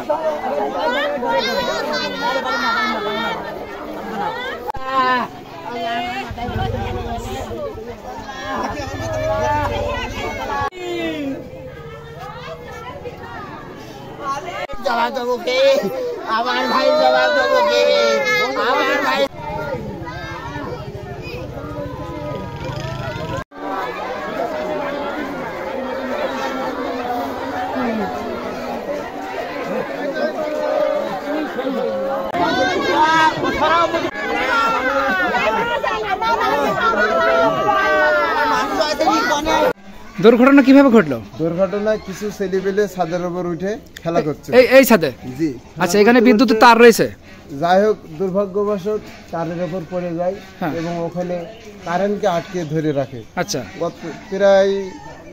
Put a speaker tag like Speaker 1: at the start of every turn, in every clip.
Speaker 1: জবাব দেবো কে? আমার ভাই জবাব দেবো কে? আমার ভাই
Speaker 2: দুর্ঘটনা কিভাবে ঘটলো?
Speaker 3: দুর্ঘটনা কিছু ছেলেপেলে ছাদের উপর উঠে খেলা করছে।
Speaker 2: এই ছাদে? জি। আচ্ছা, এখানে বিদ্যুতের তার রয়েছে।
Speaker 3: যাই হোক, দুর্ভাগ্যবশত তারের উপর পড়ে যায় এবং ওখানে কারেন্টকে আটকে ধরে রাখে।
Speaker 2: আচ্ছা।
Speaker 3: প্রায়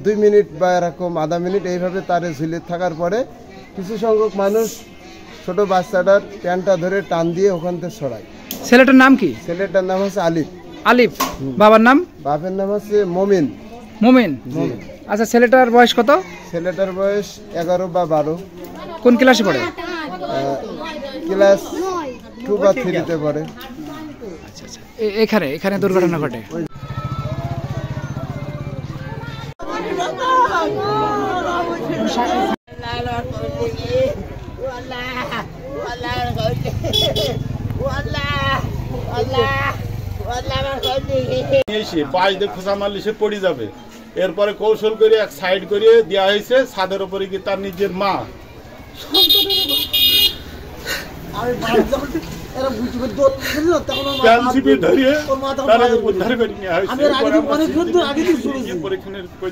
Speaker 3: 2 মিনিট বা এরকম আধা মিনিট এইভাবে তারে ঝুলে থাকার পরে কিছু সংখ্যক মানুষ ছোট বাচ্চাটার প্যান্টটা ধরে টান দিয়ে ওখান থেকে সরায়।
Speaker 2: ছেলেটার নাম কি?
Speaker 3: ছেলেটার নাম হচ্ছে আলিফ।
Speaker 2: আলিফ। বাবার নাম?
Speaker 3: বাপের নাম হচ্ছে মমিন।
Speaker 2: মোমিন। আচ্ছা, ছেলেটার বয়স কত? ছেলেটার
Speaker 3: বয়স 11 বা 12।
Speaker 2: কোন ক্লাসে পড়ে?
Speaker 3: ক্লাস 2 বা 3 পড়ে।
Speaker 2: আচ্ছা আচ্ছা, এখানে দুর্ঘটনা ঘটে।
Speaker 4: পাশ দিয়ে খোঁচা মারলে সে পড়ে যাবে। এরপরে কৌশল করে এক সাইড করে দেওয়া হয়েছে, ছাদের উপরে কি তার নিজের মা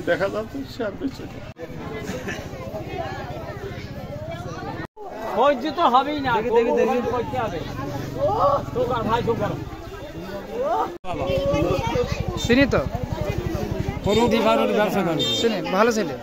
Speaker 4: দেখা যাচ্ছে
Speaker 2: চিনি তো, ভালো ছেলে।